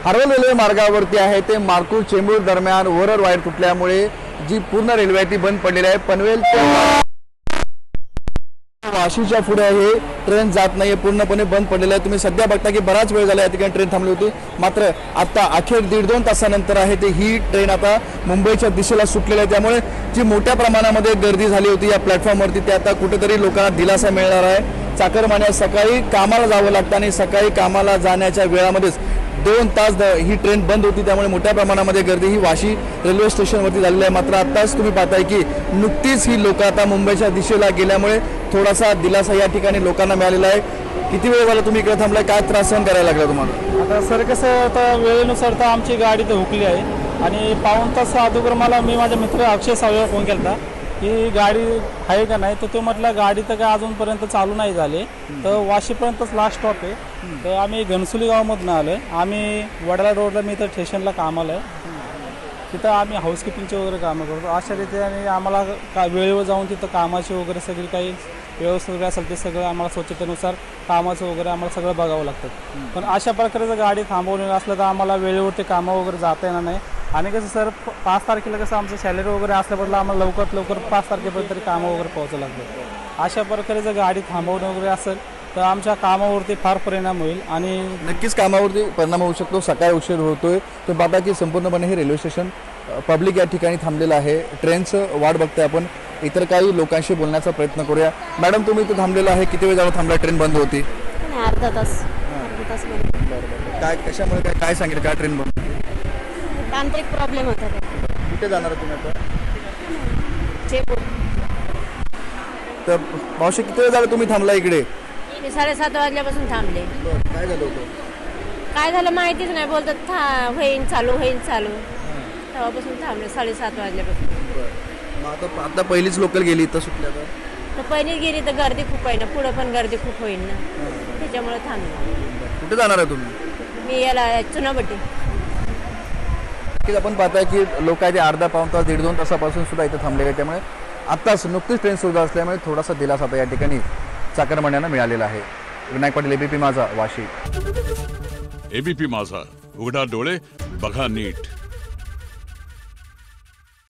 हर्वल railway मार्गावरती आहे ते मारकूर चेंबूर दरम्यान ओव्हर वायर तुटल्यामुळे जी पूर्ण रेल्वे आहे ती बंद पडलेली आहे। पनवेल ते वाशीच्या पुढे हे ट्रेन जात नाहीये, पूर्णपणे बंद पडलेलं आहे। तुम्ही सध्या बघता की बराच वेळ झाला या ठिकाणी ट्रेन थांबली होती, मात्र आता अखेर 1.5-2 तासानंतर आहे ते ही ट्रेन आता मुंबईच्या दिशेला सुटलेली आहे। त्यामुळे जी मोठ्या प्रमाणामध्ये गर्दी झाली होती या प्लॅटफॉर्मवरती ते आता कुठेतरी लोकांना दिलासा मिळणार आहे। चाकरमान्या सकाळी कामाला जावं लागतं आणि सकाळी कामाला जाण्याच्या वेळामध्येच 2 तास ही ट्रेन बंद होती, त्यामुळे मोठ्या प्रमाणामध्ये गर्दी ही वाशी रेल्वे स्टेशनवरती झालेली आहे। मात्र आताच तुम्ही पाहताय की नुकतीच ही लोक आता मुंबईच्या दिशेला गेल्यामुळे थोडासा दिलासा या ठिकाणी लोकांना मिळालेला आहे। किती वेळ झाला तुम्ही इकडे थांबलाय, काय त्रास सहन करायला लागला तुम्हाला? आता सर कसं आता वेळेनुसार तर आमची गाडी तर हुकली आहे आणि पाऊण तास अगोदर मी माझ्या मित्र अक्षय सावळेला फोन केला की गाडी आहे का नाही, तर तो म्हटला गाडी तर काय अजूनपर्यंत चालू नाही झाली, तर वाशीपर्यंतच लास्ट स्टॉप आहे। तर आम्ही घनसोली गावामधून आलो आहे, आम्ही वडाळा रोडला मी तर स्टेशनला कामाला आहे, तिथं आम्ही हाऊसकीपिंगचे वगैरे कामं करतो। अशा रीतीने आम्हाला वेळेवर जाऊन तिथं कामाची वगैरे सगळी काही व्यवस्था वगैरे असेल ते सगळं आम्हाला स्वच्छतेनुसार कामाचं वगैरे आम्हाला सगळं बघावं लागतं। पण अशा प्रकारे जर गाडी थांबवलेली असलं तर आम्हाला वेळेवर ते कामं वगैरे जाता येणार नाही। आणि कसं सर 5 तारखेला कसं आमचं सॅलरी वगैरे असल्याबद्दल आम्हाला लवकरात लवकर 5 तारखेपर्यंत तरी कामं वगैरे पोहोचावं लागतं। अशा प्रकारे जर गाडी थांबवणं वगैरे असेल तर आमच्या कामावरती फार परिणाम होईल आणि नक्कीच कामावरती परिणाम होऊ शकतो। सकाळी उशीर होतोय तर बाबा की संपूर्णपणे हे रेल्वे स्टेशन पब्लिक या ठिकाणी थांबलेलं आहे, ट्रेनचं वाट बघतोय आपण। इतर काही लोकांशी बोलण्याचा प्रयत्न करूया। मॅडम तुम्ही इथे थांबलेला आहे, किती वेळ झाला थांबला? ट्रेन बंद होती अर्धा तास काय कशामुळे काय सांगेल, काय ट्रेन बंद? तांत्रिक प्रॉब्लेम होता ते। कुठे जाणार आहे तुम्ही आता? चेंबूर। तर मावशी किती वेळ झाला तुम्ही थांबला इकडे? मी 7:30 वाजल्यापासून थांबले। काय झालं होतं? काय झालं माहितीच नाही, बोलतात होईन चालू तेव्हापासून थांबले 7:30 वाजल्यापासून। मग आता पहिलीच लोकल गेली तर सुटल्या तर पहिली गेली तर गर्दी खूप आहे ना, पुढं पण गर्दी खूप होईल ना, त्याच्यामुळे थांबले। कुठे जाणार आहे तुम्ही? मी याला चुनाभट्टी। आपण पाहताय की लोक आहे ते अर्धा-पाऊण तास 1.5-2 तासापासून सुद्धा इथे थांबले आहे। त्यामुळे आत्ताच नुकतीच ट्रेन सुरू असल्यामुळे थोडासा दिलासा आता या ठिकाणी चाकरमान्यांना मिळालेला आहे। विनायक पाटील, एबीपी माझा, वाशी। एबीपी माझा, उघडा डोळे बघा नीट।